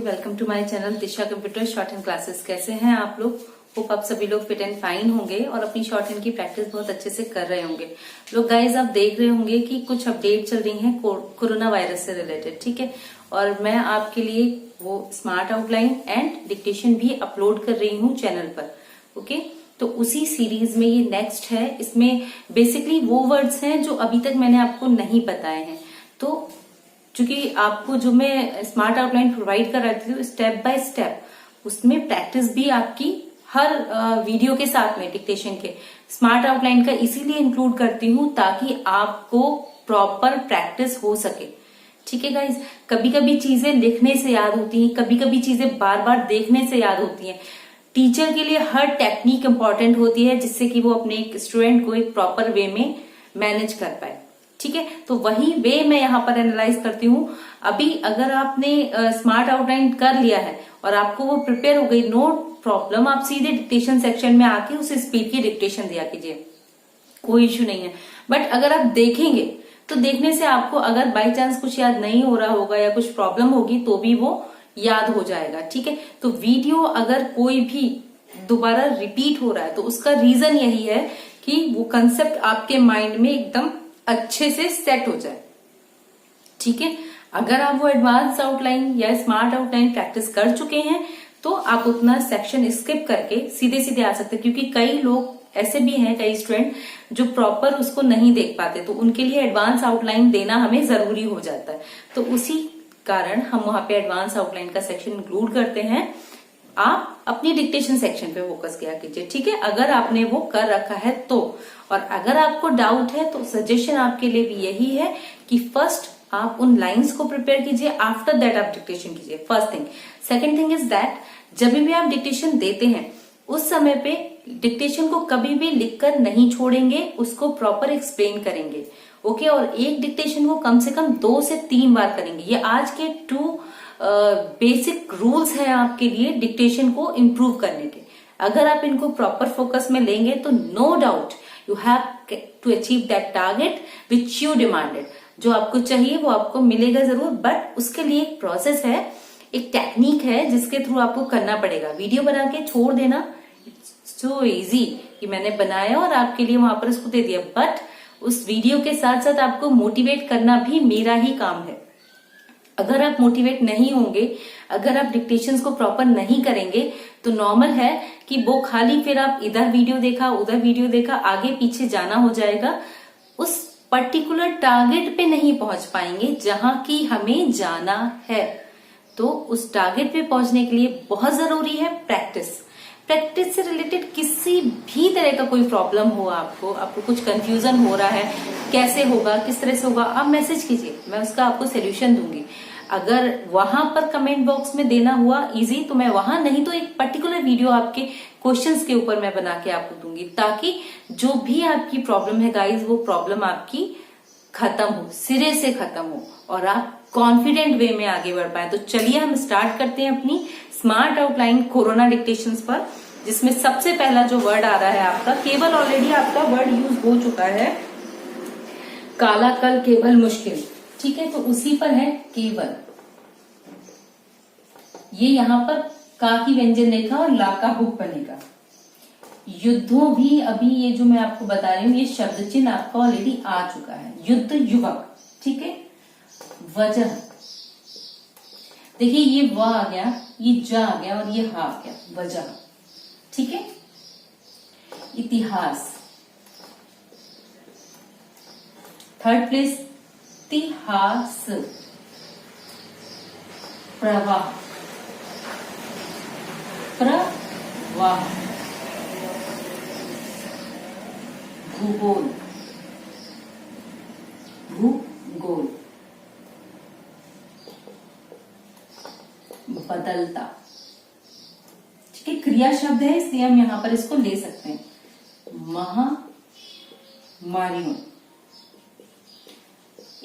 Welcome to my channel Disha computer shorthand classes. कैसे हैं आप लोग? होप आप सभी लोग फिट एंड फाइन होंगे और अपनी शॉर्ट हैंड की प्रैक्टिस बहुत अच्छे से कर रहे होंगे। लोग गाइज आप देख रहे होंगे कि कुछ अपडेट चल रही हैं कोरोना वायरस से रिलेटेड, ठीक है। और मैं आपके लिए वो स्मार्ट आउटलाइन एंड डिक्टेशन भी अपलोड कर रही हूँ चैनल पर, ओके। तो उसी सीरीज में ये नेक्स्ट है। इसमें बेसिकली वो वर्ड्स हैं जो अभी तक मैंने आपको नहीं बताए हैं। तो चूंकि आपको जो मैं स्मार्ट आउटलाइन प्रोवाइड कर रही थी स्टेप बाय स्टेप, उसमें प्रैक्टिस भी आपकी हर वीडियो के साथ में डिक्टेशन के स्मार्ट आउटलाइन का इसीलिए इंक्लूड करती हूँ ताकि आपको प्रॉपर प्रैक्टिस हो सके, ठीक है गाइज। कभी कभी चीजें लिखने से याद होती हैं, कभी कभी चीजें बार बार देखने से याद होती हैं। टीचर के लिए हर टेक्निक इंपॉर्टेंट होती है जिससे कि वो अपने एक स्टूडेंट को एक प्रॉपर वे में मैनेज कर पाए, ठीक है। तो वही वे मैं यहाँ पर एनालाइज करती हूँ। अभी अगर आपने स्मार्ट आउटलाइन कर लिया है और आपको वो प्रिपेयर हो गई, नो प्रॉब्लम, आप सीधे डिक्टेशन सेक्शन में आके उस स्पीड की डिक्टेशन दिया कीजिए, कोई इश्यू नहीं है। बट अगर आप देखेंगे तो देखने से आपको अगर बाई चांस कुछ याद नहीं हो रहा होगा या कुछ प्रॉब्लम होगी तो भी वो याद हो जाएगा, ठीक है। तो वीडियो अगर कोई भी दोबारा रिपीट हो रहा है तो उसका रीजन यही है कि वो कंसेप्ट आपके माइंड में एकदम अच्छे से सेट हो जाए, ठीक है। अगर आप वो एडवांस आउटलाइन या स्मार्ट आउटलाइन प्रैक्टिस कर चुके हैं तो आप उतना सेक्शन स्किप करके सीधे सीधे आ सकते हैं, क्योंकि कई लोग ऐसे भी हैं, कई स्टूडेंट जो प्रॉपर उसको नहीं देख पाते, तो उनके लिए एडवांस आउटलाइन देना हमें जरूरी हो जाता है। तो उसी कारण हम वहां पे एडवांस आउटलाइन का सेक्शन इंक्लूड करते हैं। आप अपनी डिक्टेशन सेक्शन पे फोकस किया कीजिए, ठीक है, अगर आपने वो कर रखा है तो। और अगर आपको डाउट है तो सजेशन आपके लिए भी यही है कि फर्स्ट आप उन लाइंस को प्रिपेयर कीजिए, आफ्टर दैट आप डिक्टेशन कीजिए, first thing. Second thing is that जब भी आप डिक्टेशन देते हैं उस समय पे डिक्टेशन को कभी भी लिखकर नहीं छोड़ेंगे, उसको प्रॉपर एक्सप्लेन करेंगे, ओके। और एक डिक्टेशन को कम से कम 2 से 3 बार करेंगे। ये आज के 2 बेसिक रूल्स हैं आपके लिए डिक्टेशन को इम्प्रूव करने के। अगर आप इनको प्रॉपर फोकस में लेंगे तो no doubt you have to achieve that target which you demanded. जो आपको चाहिए वो आपको मिलेगा जरूर, बट उसके लिए एक प्रोसेस है, एक टेक्निक है जिसके थ्रू आपको करना पड़ेगा। वीडियो बना के छोड़ देना इट्स सो इजी कि मैंने बनाया और आपके लिए वहां पर इसको दे दिया, बट उस वीडियो के साथ साथ आपको मोटिवेट करना भी मेरा ही काम है। अगर आप मोटिवेट नहीं होंगे, अगर आप डिक्टेशंस को प्रॉपर नहीं करेंगे तो नॉर्मल है कि वो खाली फिर आप इधर वीडियो देखा उधर वीडियो देखा, आगे पीछे जाना हो जाएगा, उस पर्टिकुलर टारगेट पे नहीं पहुंच पाएंगे जहां की हमें जाना है। तो उस टारगेट पे पहुंचने के लिए बहुत जरूरी है प्रैक्टिस। प्रैक्टिस से रिलेटेड किसी भी तरह का कोई प्रॉब्लम हो, आपको कुछ कंफ्यूजन हो रहा है, कैसे होगा, किस तरह से होगा, आप मैसेज कीजिए, मैं उसका आपको सोल्यूशन दूंगी। अगर वहां पर कमेंट बॉक्स में देना हुआ इजी तो मैं वहां, नहीं तो एक पर्टिकुलर वीडियो आपके क्वेश्चंस के ऊपर मैं बना के आपको दूंगी, ताकि जो भी आपकी प्रॉब्लम है गाइज वो प्रॉब्लम आपकी खत्म हो, सिरे से खत्म हो और आप कॉन्फिडेंट वे में आगे बढ़ पाए। तो चलिए हम स्टार्ट करते हैं अपनी स्मार्ट आउटलाइन कोरोना डिक्टेशंस पर, जिसमें सबसे पहला जो वर्ड आ रहा है आपका, केवल ऑलरेडी आपका वर्ड यूज हो चुका है, काला कल केवल मुश्किल, ठीक है। तो उसी पर है केवल, ये यहाँ पर का की व्यंजन रेखा और ला का हुक बनेगा। युद्धों भी अभी ये जो मैं आपको बता रही हूँ ये शब्द चिन्ह आपका ऑलरेडी आ चुका है, युद्ध युवक, ठीक है। वजह, देखिए ये व आ गया, ये जा आ गया और ये हा आ गया, वजह, ठीक है। इतिहास, थर्ड प्लेस इतिहास। प्रवाह, प्रवाह। भूगोल, भूगोल। बदलता, ठीक है, क्रिया शब्द है इसलिए हम यहां पर इसको ले सकते हैं। महामारियों,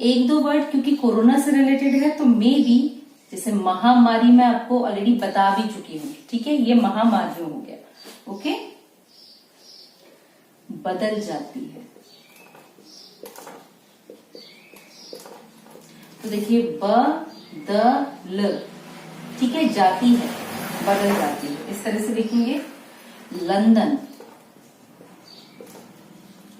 1-2 वर्ड क्योंकि कोरोना से रिलेटेड है तो मे बी, जैसे महामारी मैं आपको ऑलरेडी बता भी चुकी हूं, ठीक है, ये महामारियों हो गया, ओके। बदल जाती है, तो देखिए बदल, ठीक है, जाती है, बदल जाती है, इस तरह से लिखेंगे। लंदन,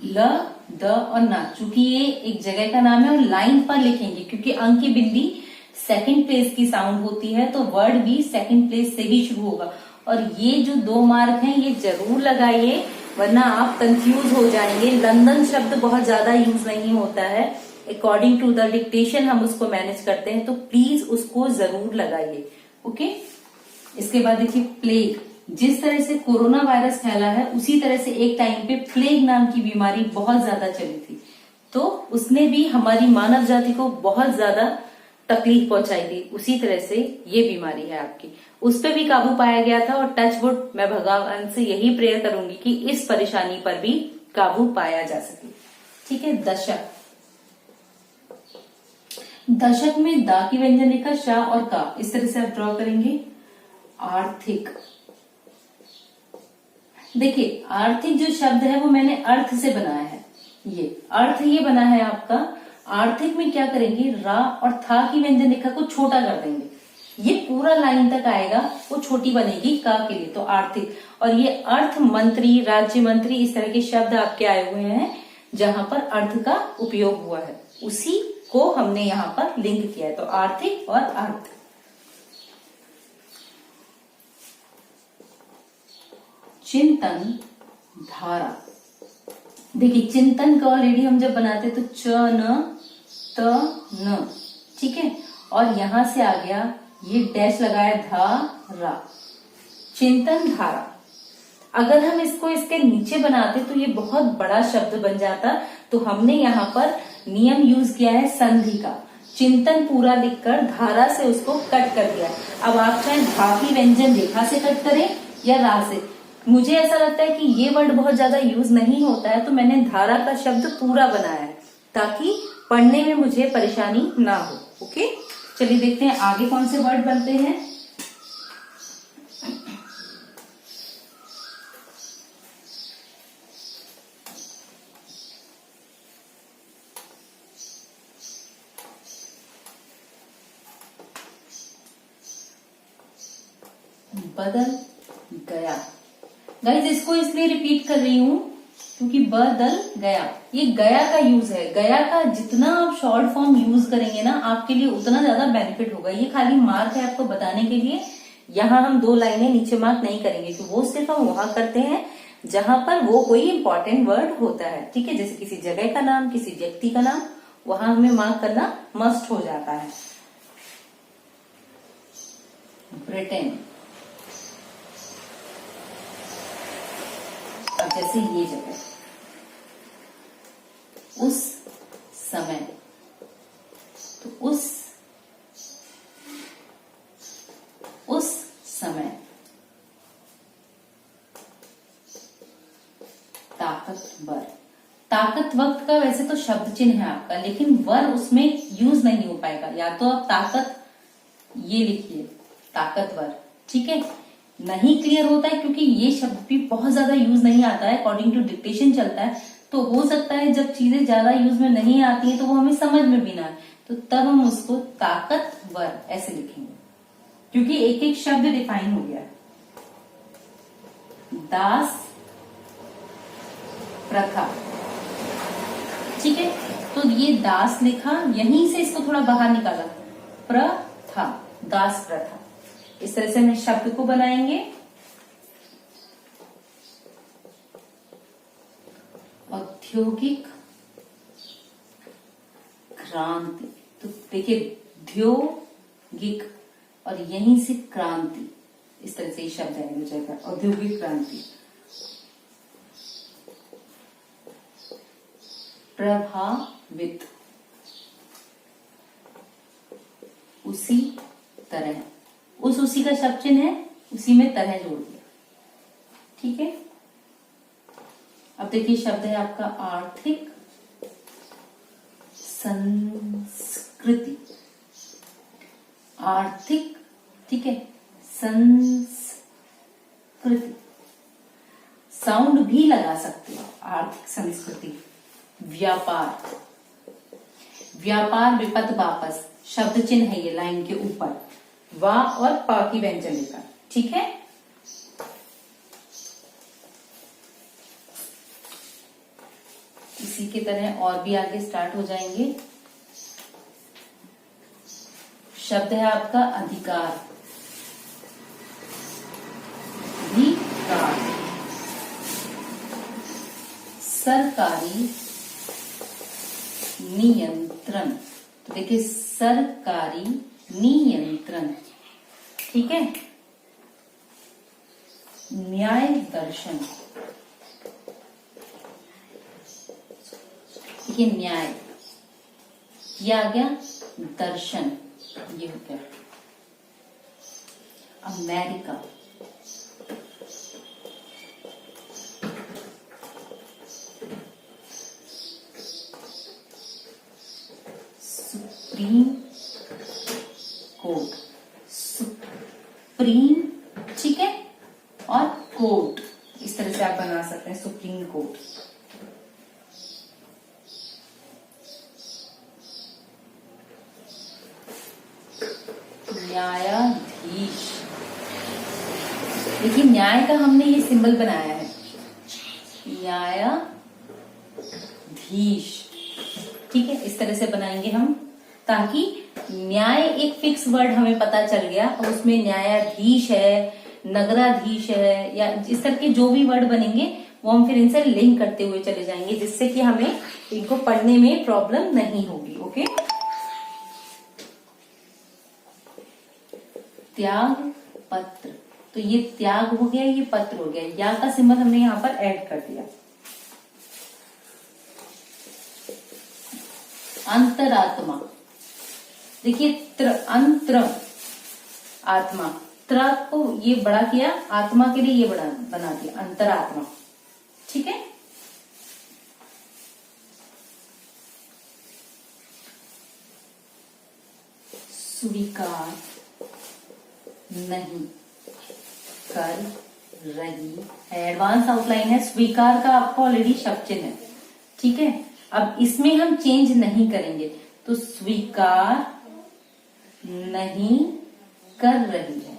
ल, द और ना, चूंकि ये एक जगह का नाम है और लाइन पर लिखेंगे क्योंकि अंक की बिंदी सेकंड प्लेस की साउंड होती है, तो वर्ड भी सेकंड प्लेस से ही शुरू होगा। और ये जो 2 मार्क हैं ये जरूर लगाइए, वरना आप कंफ्यूज हो जाएंगे। लंदन शब्द बहुत ज्यादा यूज नहीं होता है, अकॉर्डिंग टू द डिक्टेशन हम उसको मैनेज करते हैं, तो प्लीज उसको जरूर लगाइए। ओके, इसके बाद देखिए प्लेग। जिस तरह से कोरोना वायरस फैला है उसी तरह से एक टाइम पे प्लेग नाम की बीमारी बहुत ज्यादा चली थी, तो उसने भी हमारी मानव जाति को बहुत ज्यादा तकलीफ पहुंचाई थी। उसी तरह से ये बीमारी है आपकी, उस पर भी काबू पाया गया था। और टच वुड, मैं भगवान से यही प्रेयर करूंगी कि इस परेशानी पर भी काबू पाया जा सके। ठीक है, दशक। दशक में दा की व्यंजन रेखा, शाह और का, इस तरह से आप ड्रॉ करेंगे। आर्थिक, देखिए आर्थिक जो शब्द है वो मैंने अर्थ से बनाया है, ये अर्थ ये बना है आपका। आर्थिक में क्या करेंगे, रा और था की व्यंजन रेखा को छोटा कर देंगे, ये पूरा लाइन तक आएगा, वो छोटी बनेगी का के लिए, तो आर्थिक। और ये अर्थ मंत्री, राज्य मंत्री, इस तरह के शब्द आपके आए हुए हैं जहां पर अर्थ का उपयोग हुआ है, उसी को हमने यहाँ पर लिंक किया है, तो आर्थिक और अर्थ। चिंतन धारा, देखिए चिंतन का ऑलरेडी हम जब बनाते तो च न त न, ठीक है, और यहां से आ गया ये डैश लगाया धारा, चिंतन धारा। अगर हम इसको इसके नीचे बनाते तो ये बहुत बड़ा शब्द बन जाता, तो हमने यहाँ पर नियम यूज किया है संधि का, चिंतन पूरा लिखकर धारा से उसको कट कर दिया। अब आप चाहे धा की व्यंजन रेखा से कट करें या रा से, मुझे ऐसा लगता है कि ये वर्ड बहुत ज्यादा यूज नहीं होता है, तो मैंने धारा का शब्द पूरा बनाया है ताकि पढ़ने में मुझे परेशानी ना हो। ओके, चलिए देखते हैं आगे कौन से वर्ड बनते हैं। बदल गया, गाइज इसको इसलिए रिपीट कर रही हूं क्योंकि बदल गया, ये गया का यूज है। गया का जितना आप शॉर्ट फॉर्म यूज करेंगे ना, आपके लिए उतना ज्यादा बेनिफिट होगा। ये खाली मार्क है आपको बताने के लिए, यहाँ हम 2 लाइनें नीचे मार्क नहीं करेंगे, तो वो सिर्फ हम वहां करते हैं जहां पर वो कोई इंपॉर्टेंट वर्ड होता है, ठीक है, जैसे किसी जगह का नाम, किसी व्यक्ति का नाम, वहां हमें मार्क करना मस्ट हो जाता है। ब्रिटेन, अब जैसे ये जगह, उस समय, तो उस समय, ताकतवर, ताकत वक्त का वैसे तो शब्द चिन्ह है आपका, लेकिन वर उसमें यूज नहीं हो पाएगा, या तो आप ताकत ये लिखिए ताकतवर, ठीक है। नहीं क्लियर होता है क्योंकि ये शब्द भी बहुत ज्यादा यूज नहीं आता है, अकॉर्डिंग टू डिक्टेशन चलता है, तो हो सकता है जब चीजें ज्यादा यूज में नहीं आती है तो वो हमें समझ में भी ना आए, तो तब हम उसको ताकतवर ऐसे लिखेंगे क्योंकि एक एक शब्द डिफाइन हो गया है। दास प्रथा, ठीक है, तो ये दास लिखा, यहीं से इसको थोड़ा बाहर निकाला, प्रथा, दास प्रथा, इस तरह से हम शब्द को बनाएंगे। औद्योगिक क्रांति, तो देखिए द्योगिक और यहीं से क्रांति, इस तरह से ये शब्द हो जाएगा, औद्योगिक क्रांति। प्रभावित, उसी तरह, उसी का शब्द चिन्ह है, उसी में तरह जोड़ दिया, ठीक है। अब देखिए शब्द है आपका आर्थिक संस्कृति, आर्थिक, ठीक है, संस्कृति, साउंड भी लगा सकते हो, आर्थिक संस्कृति। व्यापार, व्यापार विपद वापस, शब्द चिन्ह है ये लाइन के ऊपर, वा और पा की व्यंजन लेकर, ठीक है। इसी की तरह और भी आगे स्टार्ट हो जाएंगे। शब्द है आपका अधिकार, अधिकार। सरकारी नियंत्रण, तो देखिए सरकारी नियंत्रण, ठीक है। न्याय दर्शन, देखिए न्याय, ये आ गया, दर्शन ये हो गया। अमेरिका, सुप्रीम कोर्ट, सुप्रीम, ठीक है, और कोर्ट, इस तरह से आप बना सकते हैं, सुप्रीम कोर्ट। न्यायाधीश, देखिए न्याय का हमने ये सिंबल बनाया है, न्यायाधीश, ठीक है। इस तरह से बनाएंगे हम, ताकि न्याय एक फिक्स वर्ड हमें पता चल गया, और उसमें न्यायाधीश है, नगराधीश है, या इस तरह के जो भी वर्ड बनेंगे वो हम फिर इनसे लिंक करते हुए चले जाएंगे, जिससे कि हमें इनको पढ़ने में प्रॉब्लम नहीं होगी। ओके। त्याग पत्र, तो ये त्याग हो गया, ये पत्र हो गया, या का सिंबल हमने यहाँ पर ऐड कर दिया। अंतरात्मा, देखिए अंतर आत्मा, त्र को ये बड़ा किया, आत्मा के लिए ये बड़ा बना दिया, अंतरात्मा, ठीक है। स्वीकार नहीं कर रही है, एडवांस आउटलाइन है, स्वीकार का आपको ऑलरेडी शब्द चिन्ह है, ठीक है। अब इसमें हम चेंज नहीं करेंगे, तो स्वीकार नहीं कर रही है,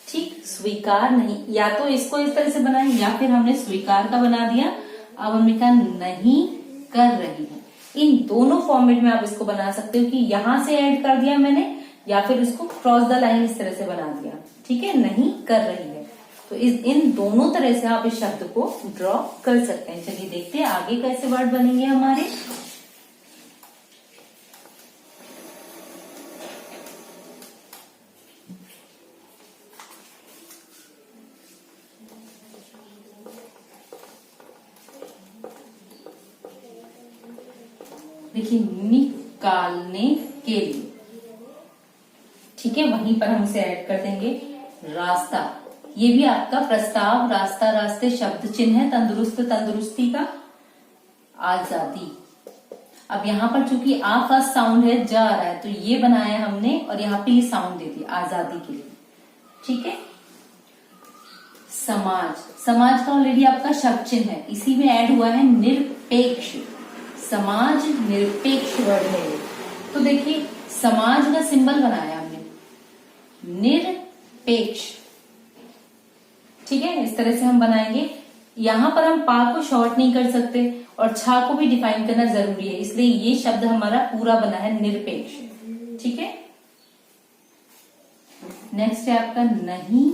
ठीक। स्वीकार नहीं, या तो इसको इस तरह से बनाएं, या फिर हमने स्वीकार का बना दिया, अब हमने कहा नहीं कर रही है। इन दोनों फॉर्मेट में आप इसको बना सकते हो, कि यहां से ऐड कर दिया मैंने, या फिर इसको क्रॉस द लाइन इस तरह से बना दिया, ठीक है, नहीं कर रही है। तो इन दोनों तरह से आप इस शब्द को ड्रॉ कर सकते हैं। चलिए देखते हैं आगे कैसे वर्ड बनेंगे हमारे। देखिए निकालने के लिए, ठीक है, वहीं पर हम इसे ऐड कर देंगे। रास्ता, ये भी आपका प्रस्ताव, रास्ता, रास्ते शब्द चिन्ह है, तंदुरुस्त, तंदुरुस्ती का। आजादी, अब यहाँ पर चूंकि आ फर्स्ट साउंड है, जा रहा है, तो ये बनाया हमने, और यहाँ पे ये साउंड दे दिया आजादी के लिए, ठीक है। समाज, समाज का ऑलरेडी आपका शब्द चिन्ह है, इसी में ऐड हुआ है निरपेक्ष, समाज निरपेक्ष वर्ड है। तो देखिए समाज का सिंबल बनाया हमने, निरपेक्ष, ठीक है। इस तरह से हम बनाएंगे। यहां पर हम पा को शॉर्ट नहीं कर सकते, और छा को भी डिफाइन करना जरूरी है, इसलिए ये शब्द हमारा पूरा बना है निरपेक्ष, ठीक है। नेक्स्ट है आपका नहीं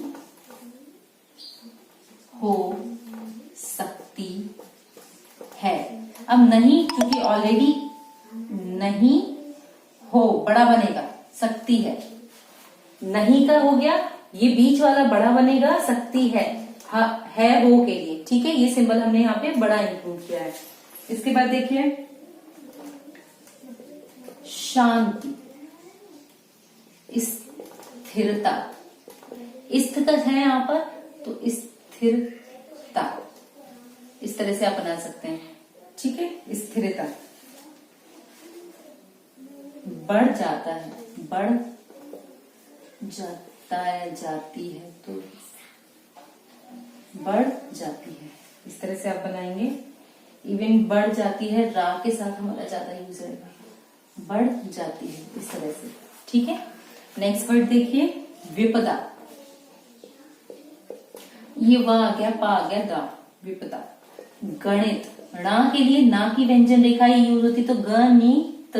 हो सकती है। अब नहीं, क्योंकि ऑलरेडी नहीं हो बड़ा बनेगा, सकती है, नहीं का हो गया, ये बीच वाला बड़ा बनेगा, सकती है, है हो के लिए, ठीक है। ये सिंबल हमने यहाँ पे बड़ा इंक्लूड किया है। इसके बाद देखिए शांति, स्थिरता, स्थित है यहाँ पर, तो स्थिरता, इस तरह से आप बना सकते हैं, ठीक है। स्थिरता, बढ़ जाता है, बढ़ जाता है, जाती है, तो बढ़ जाती है, इस तरह से आप बनाएंगे। इवन बढ़ जाती है, रा के साथ हमारा ज्यादा यूज रहेगा, बढ़ जाती है, इस तरह से, ठीक है। नेक्स्ट वर्ड देखिए, विपदा। ये व आ गया, पा आ गया, दा, विपदा। गणित, णा के लिए ना की व्यंजन रेखा यूज होती, तो गणित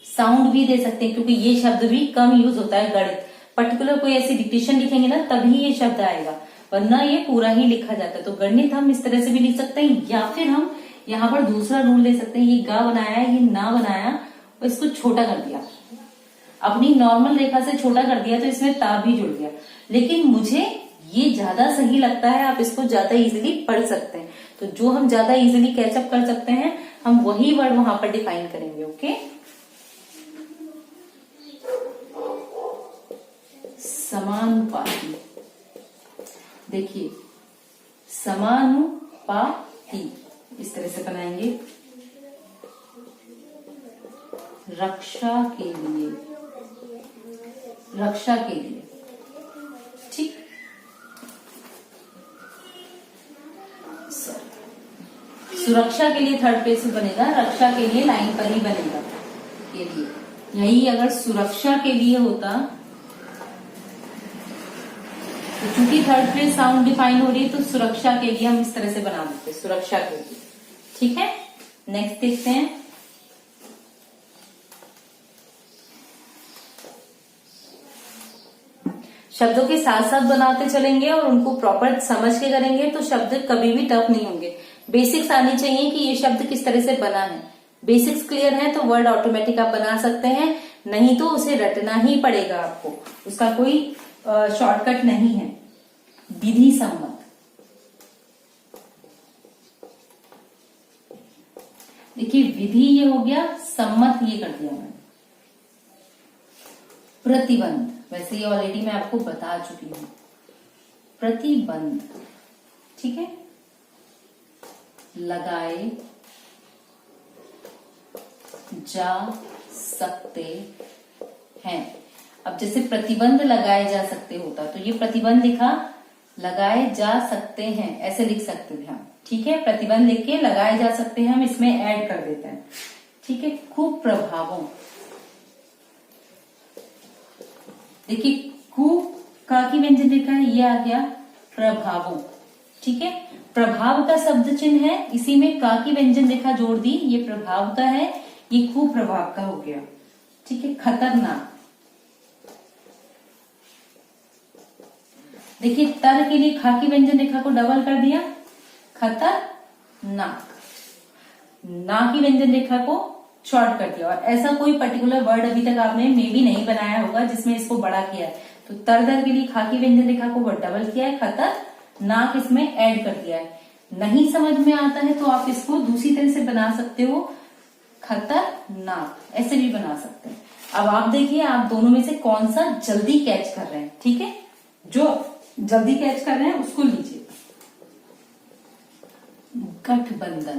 साउंड भी दे सकते हैं, क्योंकि ये शब्द भी कम यूज होता है। गणित पर्टिकुलर कोई ऐसी डिक्टेशन लिखेंगे ना तभी ये शब्द आएगा, वरना ये पूरा ही लिखा जाता है। तो गणित हम इस तरह से भी लिख सकते हैं, या फिर हम यहाँ पर दूसरा रूल ले सकते हैं। ये गा बनाया, ये ना बनाया और इसको छोटा कर दिया, अपनी नॉर्मल रेखा से छोटा कर दिया, तो इसमें ता भी जुड़ गया। लेकिन मुझे ये ज्यादा सही लगता है, आप इसको ज्यादा इजीली पढ़ सकते हैं। तो जो हम ज्यादा इजीली कैचअप कर सकते हैं, हम वही वर्ड वहां पर डिफाइन करेंगे। ओके, समानुपाती। देखिए, समानुपाती इस तरह से बनाएंगे। रक्षा के लिए, रक्षा के लिए, ठीक। सुरक्षा के लिए थर्ड पेज पे बनेगा, रक्षा के लिए लाइन पर ही बनेगा। के लिए, यही अगर सुरक्षा के लिए होता, तो चूंकि थर्ड पेज साउंड डिफाइन हो रही है, तो सुरक्षा के लिए हम इस तरह से बना देते, सुरक्षा के लिए। ठीक है, नेक्स्ट देखते हैं। शब्दों के साथ साथ बनाते चलेंगे और उनको प्रॉपर समझ के करेंगे, तो शब्द कभी भी टफ नहीं होंगे। बेसिक्स आनी चाहिए कि ये शब्द किस तरह से बना है। बेसिक्स क्लियर है तो वर्ड ऑटोमेटिक आप बना सकते हैं, नहीं तो उसे रटना ही पड़ेगा आपको, उसका कोई शॉर्टकट नहीं है। विधि सम्मत, देखिए विधि ये हो गया, सम्मत ये कर दिया मैंने। प्रतिबंध, वैसे ये ऑलरेडी मैं आपको बता चुकी हूं। प्रतिबंध, ठीक है। लगाए जा सकते हैं। अब जैसे प्रतिबंध लगाए जा सकते होता, तो ये प्रतिबंध लिखा, लगाए जा सकते हैं ऐसे लिख सकते थे हम। ठीक है, प्रतिबंध लिख के लगाए जा सकते हैं हम इसमें ऐड कर देते हैं। ठीक है, खूब प्रभावों, देखिए खूब का की व्यंजन रेखा है, ये आ गया प्रभावों। ठीक है, प्रभाव का शब्द चिन्ह है, इसी में का की व्यंजन रेखा जोड़ दी, ये प्रभाव का है, ये खूब प्रभाव का हो गया। ठीक है, खतरनाक, देखिए तर के लिए खा की व्यंजन रेखा को डबल कर दिया, खतरनाक। ना की व्यंजन रेखा को शॉर्ट कर दिया। और ऐसा कोई पर्टिकुलर वर्ड अभी तक आपने मे भी नहीं बनाया होगा जिसमें इसको बड़ा किया है, तो तर के लिए खा की व्यंजन रेखा को डबल किया है, खतरनाक इसमें ऐड कर दिया है। नहीं समझ में आता है तो आप इसको दूसरी तरह से बना सकते हो, खतरनाक ऐसे भी बना सकते हैं। अब आप देखिए आप दोनों में से कौन सा जल्दी कैच कर रहे हैं। ठीक है, जो जल्दी कैच कर रहे हैं उसको लीजिए। गठबंधन,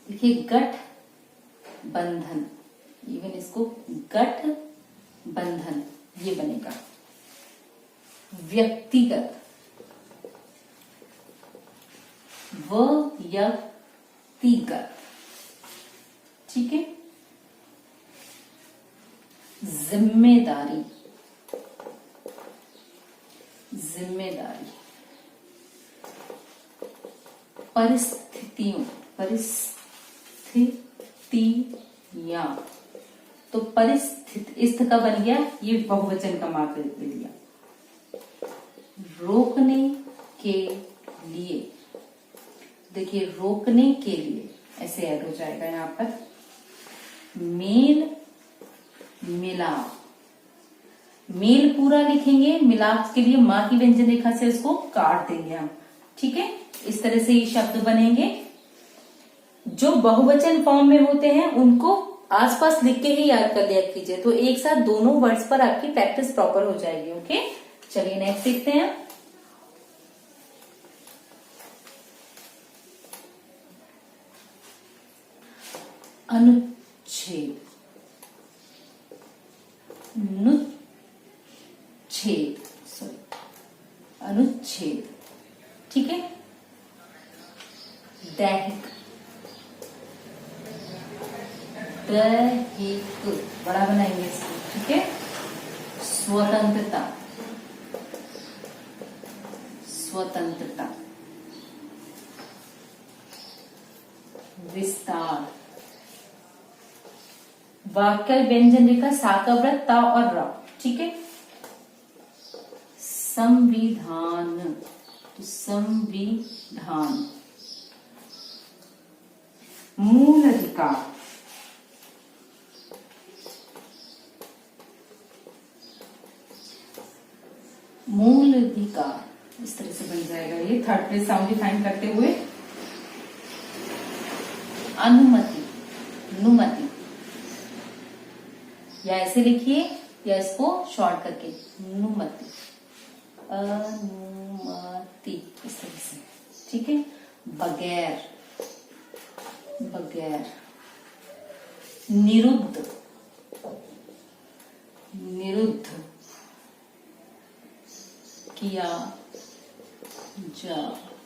देखिए गठबंधन, इवन इसको गठबंधन ये बनेगा। व्यक्तिगत, व्यक्तिगत, ठीक है। जिम्मेदारी, जिम्मेदारी। परिस्थितियों, परिस्थितियां, तो परिस्थिति इस्थ का बन गया, ये बहुवचन का मार्क दे दिया। रोकने के लिए, देखिए रोकने के लिए ऐसे ऐड हो जाएगा यहां पर। मेल मिलाप, मेल पूरा लिखेंगे, मिलाप के लिए मां की व्यंजन रेखा से इसको काट देंगे हम। ठीक है, इस तरह से ये शब्द बनेंगे। जो बहुवचन फॉर्म में होते हैं उनको आसपास लिख के ही याद कर लिया कीजिए, तो एक साथ दोनों वर्ड्स पर आपकी प्रैक्टिस प्रॉपर हो जाएगी। ओके, चलिए नेक्स्ट देखते हैं। अनुच्छेद, अनुच्छेद, सॉरी अनुच्छेद, ठीक है। दैहिक, दैहिक बड़ा बनाएंगे इसको। ठीक है, स्वतंत्रता, स्वतंत्रता, विस्तार, वाक्य व्यंजन रेखा साकाव्रत ता और रा, ठीक है। संविधान, तो संविधान, मूल अधिकार, मूल अधिकार, इस तरह से बन जाएगा ये थर्ड प्लेस साउंड डिफाइन करते हुए। अनुमति, अनुमति, या ऐसे लिखिए या इसको शॉर्ट करके अनुमति, अनुमति, इस तरह से, ठीक है। बगैर, बगैर, निरुद्ध, निरुद्ध किया जा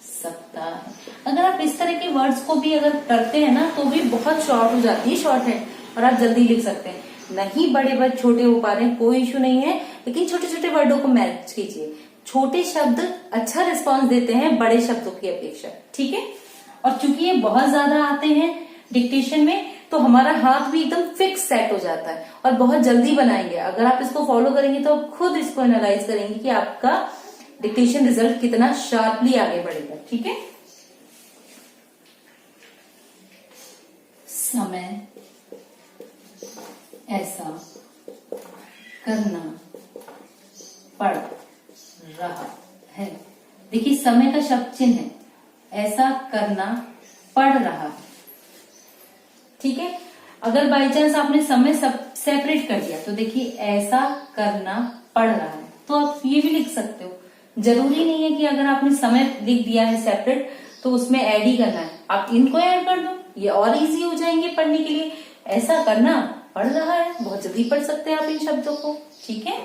सकता है। अगर आप इस तरह के वर्ड्स को भी अगर करते हैं ना तो भी बहुत शॉर्ट हो जाती है, शॉर्ट है, और आप जल्दी लिख सकते हैं। नहीं बड़े वर्ड छोटे हो पा रहे हैं, कोई इशू नहीं है, लेकिन छोटे छोटे वर्डों को मैच कीजिए। छोटे शब्द अच्छा रिस्पॉन्स देते हैं बड़े शब्दों की अपेक्षा, ठीक है। और चूंकि ये बहुत ज्यादा आते हैं डिक्टेशन में, तो हमारा हाथ भी एकदम फिक्स सेट हो जाता है और बहुत जल्दी बनाएंगे। अगर आप इसको फॉलो करेंगे तो आप खुद इसको एनालाइज करेंगे कि आपका डिक्टेशन रिजल्ट कितना शार्पली आगे बढ़ेगा, ठीक है। समय ऐसा करना पड़ रहा है। देखिए समय का शब्द चिन्ह है, ऐसा करना पड़ रहा है, ठीक है। अगर बाई चांस आपने समय सब सेपरेट कर दिया तो देखिए ऐसा करना पड़ रहा है, तो आप ये भी लिख सकते हो। जरूरी नहीं है कि अगर आपने समय लिख दिया है सेपरेट तो उसमें ऐड ही करना है, आप इनको ऐड कर दो, ये और इजी हो जाएंगे पढ़ने के लिए। ऐसा करना पड़ रहा है, बहुत जल्दी पढ़ सकते हैं आप इन शब्दों को, ठीक है।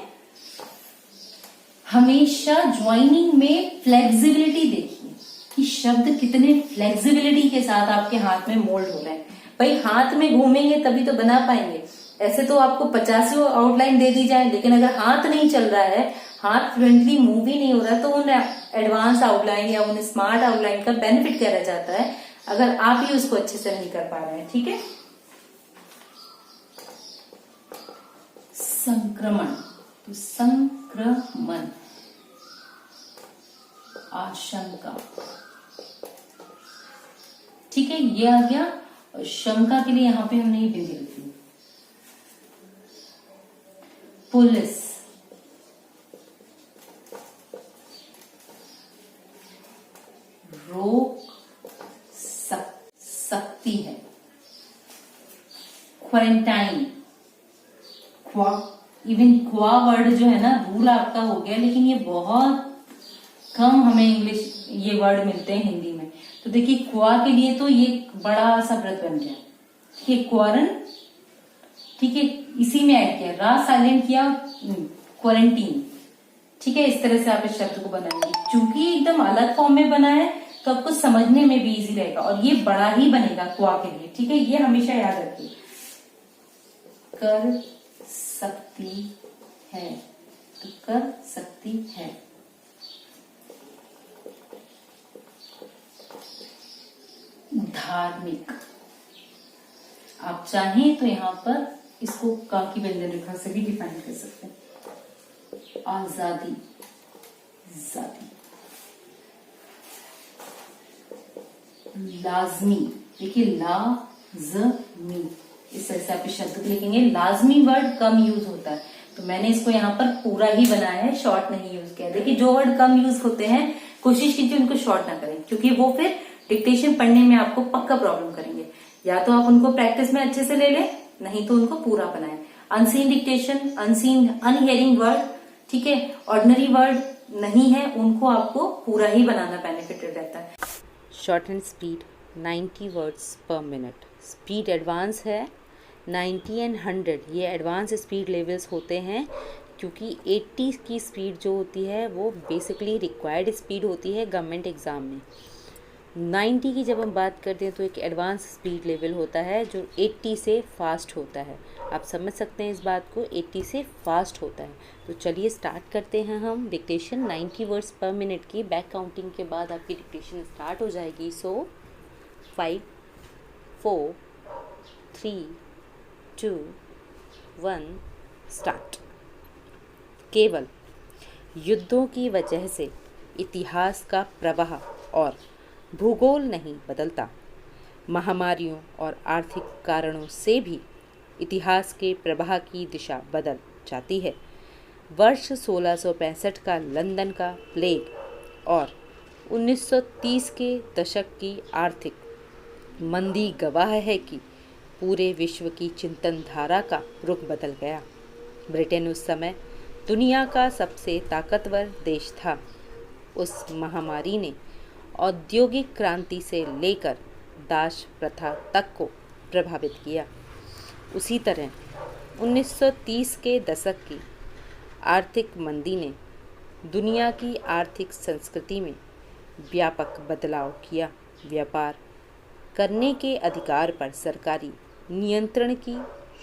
हमेशा ज्वाइनिंग में फ्लेक्सिबिलिटी देखिए कि शब्द कितने फ्लेक्सिबिलिटी के साथ आपके हाथ में मोल्ड हो रहे हैं। भाई हाथ में घूमेंगे तभी तो बना पाएंगे। ऐसे तो आपको 50 आउटलाइन दे दी जाए, लेकिन अगर हाथ नहीं चल रहा है, हाथ फ्लुएंटली मूव ही नहीं हो रहा, तो उन एडवांस आउटलाइन या उन स्मार्ट आउटलाइन का बेनिफिट क्या रह जाता है अगर आप ही उसको अच्छे से नहीं कर पा रहे हैं, ठीक है। संक्रमण, तो संक्रमण, आशंका, ठीक है, ये आ गया। शंका के लिए यहां पे हमने ये बिंदी लिखी। पुलिस, रोक सकती है। क्वारंटाइन, इवन क्वा वर्ड जो है ना, रूल आपका हो गया, लेकिन ये बहुत कम हमें इंग्लिश ये वर्ड मिलते हैं हिंदी में। तो देखिए क्वा के लिए तो ये बड़ा सा व्रत बन गया, ठीक है। क्वारन, ठीक है, इसी में ऐड किया, रा साइलेंट किया, क्वारंटीन, ठीक है। इस तरह से आप इस शब्द को बनाएंगे। चूंकि एकदम अलग फॉर्म में बना है तो आपको समझने में भी इजी रहेगा, और ये बड़ा ही बनेगा क्वा के लिए, ठीक है। ये हमेशा याद रखिए। कर सकती है, तो कर सकती है। धार्मिक, आप चाहें तो यहां पर इसको का की व्यंजन रेखा से भी डिफाइन कर सकते हैं। आजादी, जादी, लाजमी, देखिए लाजमी, इस तरह से आप इस शब्द को लिखेंगे। लाजमी वर्ड कम यूज होता है, तो मैंने इसको यहाँ पर पूरा ही बनाया है, शॉर्ट नहीं यूज किया। देखिए जो वर्ड कम यूज होते हैं कोशिश कीजिए उनको शॉर्ट ना करें, क्योंकि वो फिर डिक्टेशन पढ़ने में आपको पक्का प्रॉब्लम करेंगे। या तो आप उनको प्रैक्टिस में अच्छे से ले लें, नहीं तो उनको पूरा बनाएं। अनसीन डिक्टेशन, अनसीन अनहियरिंग वर्ड, ठीक है, ऑर्डिनरी वर्ड नहीं है, उनको आपको पूरा ही बनाना बेनिफिटेड रहता है। शॉर्ट एंड स्पीड 90 वर्ड्स पर मिनट। स्पीड एडवांस है 90 एंड 100, ये एडवांस स्पीड लेवल्स होते हैं, क्योंकि 80 की स्पीड जो होती है वो बेसिकली रिक्वायर्ड स्पीड होती है गवर्नमेंट एग्ज़ाम में। 90 की जब हम बात करते हैं तो एक एडवांस स्पीड लेवल होता है जो 80 से फास्ट होता है। आप समझ सकते हैं इस बात को, 80 से फास्ट होता है। तो चलिए स्टार्ट करते हैं हम डिक्टेशन 90 वर्ड्स पर मिनट की। बैक काउंटिंग के बाद आपकी डिक्टेशन स्टार्ट हो जाएगी। सो 5 4 3 2 1 स्टार्ट। केवल युद्धों की वजह से इतिहास का प्रवाह और भूगोल नहीं बदलता, महामारियों और आर्थिक कारणों से भी इतिहास के प्रवाह की दिशा बदल जाती है। वर्ष 1665 का लंदन का प्लेग और 1930 के दशक की आर्थिक मंदी गवाह है कि पूरे विश्व की चिंतन धारा का रुख बदल गया। ब्रिटेन उस समय दुनिया का सबसे ताकतवर देश था। उस महामारी ने औद्योगिक क्रांति से लेकर दास प्रथा तक को प्रभावित किया। उसी तरह 1930 के दशक की आर्थिक मंदी ने दुनिया की आर्थिक संस्कृति में व्यापक बदलाव किया। व्यापार करने के अधिकार पर सरकारी नियंत्रण की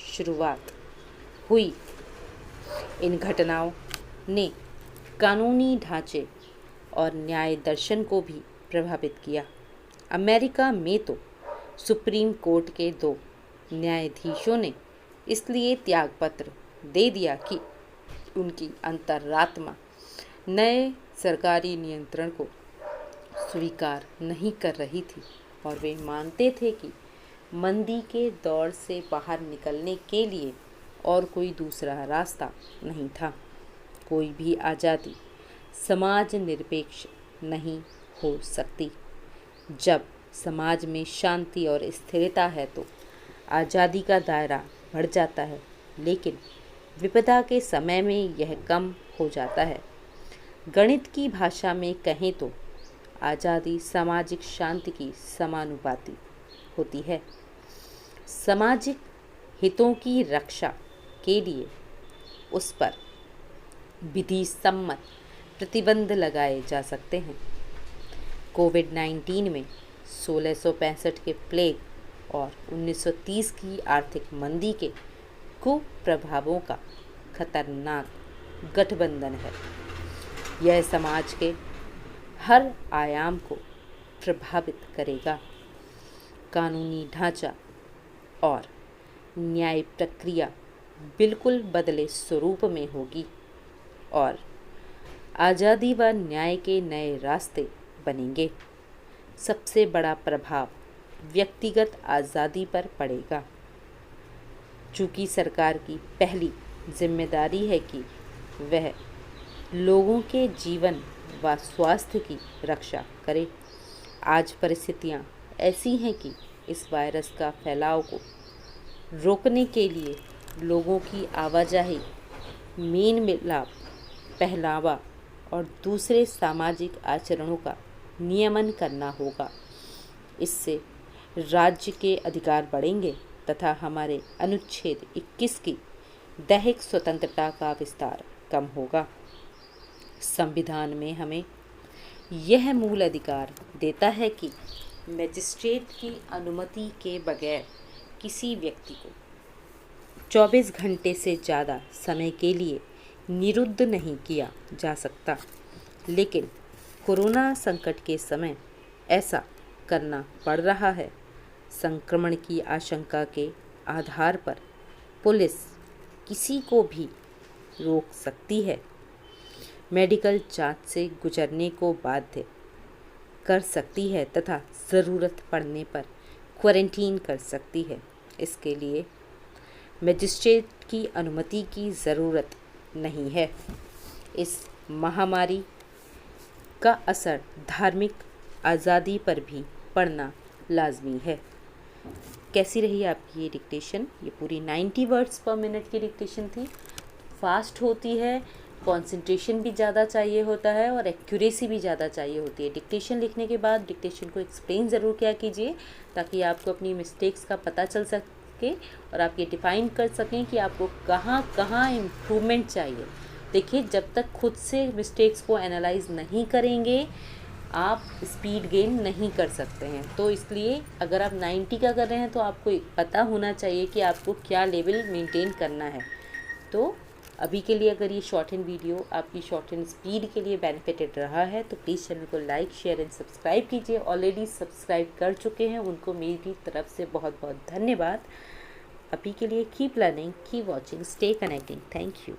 शुरुआत हुई। इन घटनाओं ने कानूनी ढांचे और न्याय दर्शन को भी प्रभावित किया। अमेरिका में तो सुप्रीम कोर्ट के 2 न्यायाधीशों ने इसलिए त्यागपत्र दे दिया कि उनकी अंतरात्मा नए सरकारी नियंत्रण को स्वीकार नहीं कर रही थी और वे मानते थे कि मंदी के दौर से बाहर निकलने के लिए और कोई दूसरा रास्ता नहीं था। कोई भी आज़ादी समाज निरपेक्ष नहीं हो सकती। जब समाज में शांति और स्थिरता है तो आज़ादी का दायरा बढ़ जाता है, लेकिन विपदा के समय में यह कम हो जाता है। गणित की भाषा में कहें तो आज़ादी सामाजिक शांति की समानुपाती होती है। सामाजिक हितों की रक्षा के लिए उस पर विधि सम्मत प्रतिबंध लगाए जा सकते हैं। कोविड-19 में 1665 के प्लेग और 1930 की आर्थिक मंदी के कुप्रभावों का खतरनाक गठबंधन है। यह समाज के हर आयाम को प्रभावित करेगा। कानूनी ढांचा और न्याय प्रक्रिया बिल्कुल बदले स्वरूप में होगी और आज़ादी व न्याय के नए रास्ते बनेंगे। सबसे बड़ा प्रभाव व्यक्तिगत आज़ादी पर पड़ेगा। चूँकि सरकार की पहली जिम्मेदारी है कि वह लोगों के जीवन व स्वास्थ्य की रक्षा करे। आज परिस्थितियाँ ऐसी हैं कि इस वायरस का फैलाव को रोकने के लिए लोगों की आवाजाही, मेल मिलाप, पहनावा और दूसरे सामाजिक आचरणों का नियमन करना होगा। इससे राज्य के अधिकार बढ़ेंगे तथा हमारे अनुच्छेद 21 की दैहिक स्वतंत्रता का विस्तार कम होगा। संविधान में हमें यह मूल अधिकार देता है कि मजिस्ट्रेट की अनुमति के बगैर किसी व्यक्ति को 24 घंटे से ज़्यादा समय के लिए निरुद्ध नहीं किया जा सकता, लेकिन कोरोना संकट के समय ऐसा करना पड़ रहा है। संक्रमण की आशंका के आधार पर पुलिस किसी को भी रोक सकती है, मेडिकल जांच से गुजरने को बाध्य कर सकती है तथा ज़रूरत पड़ने पर क्वारंटीन कर सकती है। इसके लिए मजिस्ट्रेट की अनुमति की ज़रूरत नहीं है। इस महामारी का असर धार्मिक आज़ादी पर भी पड़ना लाजमी है। कैसी रही आपकी ये डिक्टेशन? ये पूरी 90 वर्ड्स पर मिनट की डिक्टेशन थी। फास्ट होती है, कंसंट्रेशन भी ज़्यादा चाहिए होता है और एक्यूरेसी भी ज़्यादा चाहिए होती है। डिक्टेशन लिखने के बाद डिक्टेशन को एक्सप्लेन ज़रूर किया कीजिए ताकि आपको अपनी मिस्टेक्स का पता चल सके और आप ये डिफ़ाइन कर सकें कि आपको कहाँ कहाँ इम्प्रूवमेंट चाहिए। देखिए, जब तक खुद से मिस्टेक्स को एनालाइज नहीं करेंगे आप स्पीड गेन नहीं कर सकते हैं। तो इसलिए अगर आप 90 का कर रहे हैं तो आपको पता होना चाहिए कि आपको क्या लेवल मेंटेन करना है। तो अभी के लिए अगर ये शॉर्ट हैंड वीडियो आपकी शॉर्ट हैंड स्पीड के लिए बेनिफिटेड रहा है तो प्लीज़ चैनल को लाइक शेयर एंड सब्सक्राइब कीजिए। ऑलरेडी सब्सक्राइब कर चुके हैं उनको मेरी तरफ से बहुत बहुत धन्यवाद। अभी के लिए keep learning, keep watching, stay connecting. Thank you.